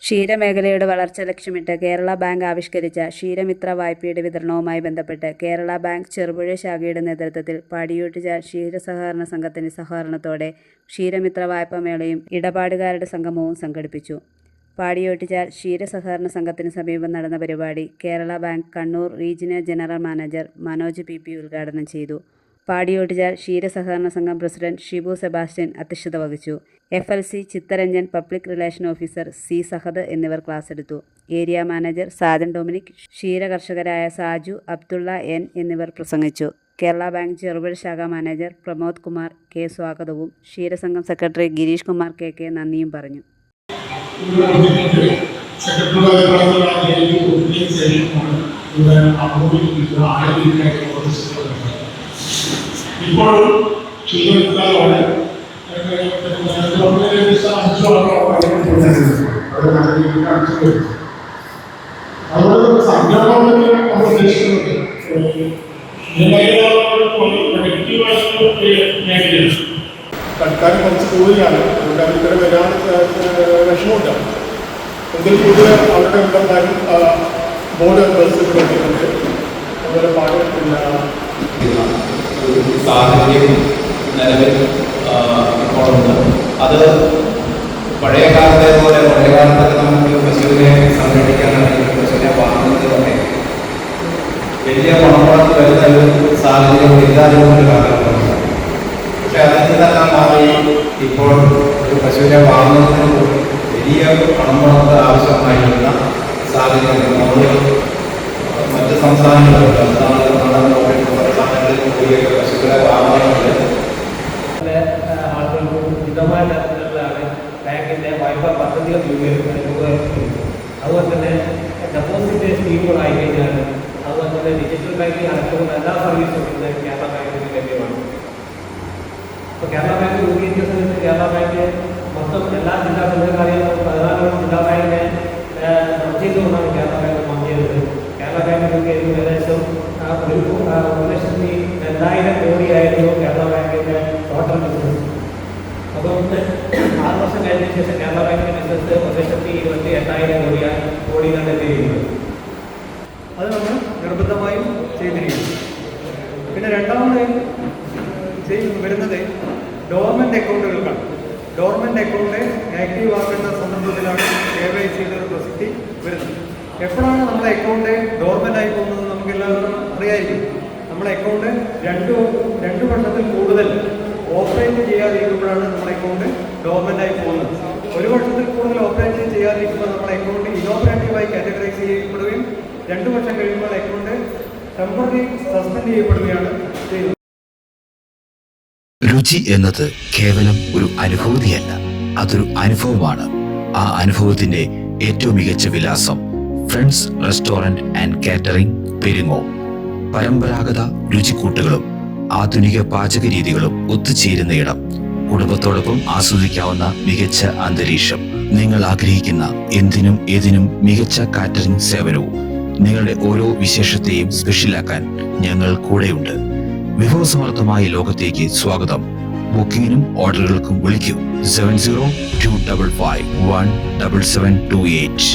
ക്ഷീരമേഖലയുടെ വളർച്ച ലക്ഷ്യമിട്ട് കേരള ബാങ്ക് ആവിഷ്കരിച്ച ക്ഷീരമിത്ര വായ്പയുടെ വിതരണവുമായി ബന്ധപ്പെട്ട് കേരള ബാങ്ക് ചെറുപുഴ ശാഖയുടെ നേതൃത്വത്തിൽ പാടിയോട്ടുചാൽ ക്ഷീരസഹകരണ സംഘത്തിന്റെ സഹകരണത്തോടെ ക്ഷീരമിത്ര വായ്പാമേളയും ഇടപാടുകാരുടെ സംഗമവും സംഘടിപ്പിച്ചു. പാടിയോട്ടുചാൽ ക്ഷീരസഹകരണ സംഘത്തിന് സമീപം നടന്ന പരിപാടി Kerala bank Kannur regional general manager Manoj PP ഉദ്ഘാടനം ചെയ്തു. പാടിയോട്ടുചാൽ ക്ഷീരസഹകരണ സംഘം പ്രസിഡന്റ് ഷിബു സെബാസ്റ്റ്യൻ അധ്യക്ഷത വഹിച്ചു. FLC Chittaranjan, public relation officer C Sahad എന്നിവർ ക്ലാസ് എടുത്തു. ഏരിയ മാനേജർ സാജൻ ഡൊമിനിക്, ക്ഷീരകർഷകരായ സാജു, അബ്ദുള്ള N എന്നിവർ പ്രസംഗിച്ചു. കേരള ബാങ്ക് ചെറുപുഴ ശാഖ മാനേജർ പ്രമോദ് കുമാർ K സ്വാഗതവും ക്ഷീരസംഘം സെക്രട്ടറി ഗിരീഷ് കുമാർ KK നന്ദിയും പറഞ്ഞു. ഇപ്പോൾ ക്ഷീരമിത്രമാണ് അതുപോലെ സംരംഭങ്ങൾ നമ്മൾ ഉദ്ദേശിക്കുന്നത് തൽക്കാലം കുറച്ച് കൂടുതലാണ്. അതുകൊണ്ട് അവരുടെ വരാൻ വിഷമമുണ്ടാകും. എങ്കിൽ കൂടുതൽ അവരുടെ എന്തായാലും ബോർഡ് ബസ്സുകൾ വെക്കുന്നുണ്ട്. അതുപോലെ പാടുന്ന സാഹചര്യം നിലവിൽ ഇപ്പോഴുണ്ട്. അത് പഴയ കാലത്തെ പോലെ പഴയ കാലത്തൊക്കെ നമുക്ക് പശുവിനെ സംരക്ഷിക്കാൻ അല്ലെങ്കിൽ പശുവിനെ വാങ്ങുന്നതിലൊക്കെ വലിയ പണമുടക്ക് വരുന്ന ഒരു സാഹചര്യം ഇല്ലാതിരുന്നൊരു കാലഘട്ടമുണ്ട്. പക്ഷെ അതിൽ നിന്നെല്ലാം മാറി ഇപ്പോൾ ഒരു പശുവിനെ വാങ്ങുന്നതിന് പോലും വലിയ പണമുടക്ക് ആവശ്യമായിരുന്ന സാഹചര്യം നമ്മൾ മറ്റ് സംസ്ഥാനങ്ങളിലും പശുക്കളെ വാങ്ങുന്നുണ്ട്. ആളുകൾക്ക് ഉചിതമായ തരത്തിലുള്ളതാണ് ബാങ്കിൻ്റെ വായ്പാ പദ്ധതികൾ രൂപീകരിക്കുന്നത്. അതുപോലെ തന്നെ ഡെപ്പോസിറ്റ് സ്കീമുകളായി കഴിഞ്ഞാൽ അതുപോലെ തന്നെ ഡിജിറ്റൽ ബാങ്കിങ് അടക്കമുള്ള എല്ലാ സർവീസും ഇന്ന് കേരള ബാങ്കിന് ലഭ്യമാണ്. ഇപ്പോൾ കേരള ബാങ്ക് രൂപീകരിച്ച സമയത്ത് കേരള ബാങ്ക് മൊത്തം എല്ലാ ജില്ലാ സർക്കാരെയും 14 ജില്ലാ ബാങ്കിനെ ചെയ്തുകൊണ്ടാണ് കേരള ബാങ്ക് മാറ്റിയത്. കേരള ബാങ്കിനൊക്കെ ഏകദേശം 1,02,000 കോടിയായിരുന്നു കേരള ബാങ്കിൻ്റെ ടോട്ടൽ ബിസിനസ്. അപ്പം 6 വർഷം കഴിഞ്ഞ ശേഷം കേരള ബാങ്കിൻ്റെ ബിസിനസ് 1,28,000 കോടിയാണ് എത്തിയിരിക്കുന്നത്. അത് നമ്മൾ നിർബന്ധമായും ചെയ്തിരിക്കുന്നു. പിന്നെ രണ്ടാമത് വരുന്നത് ഡോർമെൻ്റ് അക്കൗണ്ടുകൾക്കാണ്. ഡോർമെൻ്റ് അക്കൗണ്ട് ആക്റ്റീവ് ആക്കേണ്ട സന്ദർഭത്തിലാണ് KYCയുടെ ഒരു പ്രസക്തി വരുന്നത്. എപ്പോഴാണ് നമ്മുടെ അക്കൗണ്ട് ഡോർമെൻ്റ് ആയി പോകുന്നത് നമുക്കെല്ലാവരും അറിയായിരിക്കും. നമ്മുടെ അക്കൗണ്ട് രണ്ട് വർഷത്തിൽ കൂടുതൽ ഓപ്പറേറ്റ് ചെയ്യാതിരിക്കുമ്പോഴാണ് നമ്മുടെ അക്കൗണ്ട് ഡോർമെൻ്റ് ആയി പോകുന്നത്. 1 വർഷത്തിൽ കൂടുതൽ ഓപ്പറേറ്റ് ചെയ്യാതിരിക്കുമ്പോൾ നമ്മുടെ അക്കൗണ്ട് ഇനോപ്പറേറ്റീവായി കാറ്റഗറൈസ് ചെയ്യപ്പെടുകയും 2 വർഷം കഴിയുമ്പോൾ അക്കൗണ്ട് ടെമ്പററി സസ്പെൻഡ് ചെയ്യപ്പെടുകയാണ് ചെയ്യുന്നത്. രുചി എന്നത് കേവലം ഒരു അനുഭൂതിയല്ല, അതൊരു അനുഭവമാണ്. ആ അനുഭവത്തിന്റെ ഏറ്റവും മികച്ച വിലാസം friends restaurant and catering, Peringome. പരമ്പരാഗത രുചിക്കൂട്ടുകളും ആധുനിക പാചക രീതികളും ഒത്തുചേരുന്ന ഇടം, കുടുംബത്തോടൊപ്പം ആസ്വദിക്കാവുന്ന മികച്ച അന്തരീക്ഷം. നിങ്ങൾ ആഗ്രഹിക്കുന്ന എന്തിനും ഏതിനും മികച്ച കാറ്ററിംഗ് സേവനവും. നിങ്ങളുടെ ഓരോ വിശേഷത്തെയും സ്പെഷ്യലാക്കാൻ ഞങ്ങൾ കൂടെയുണ്ട്. വിഭവസമൃദ്ധമായ ലോകത്തേക്ക് സ്വാഗതം. ബുക്കിംഗിനും ഓർഡറുകൾക്കും വിളിക്കൂ 7025517728.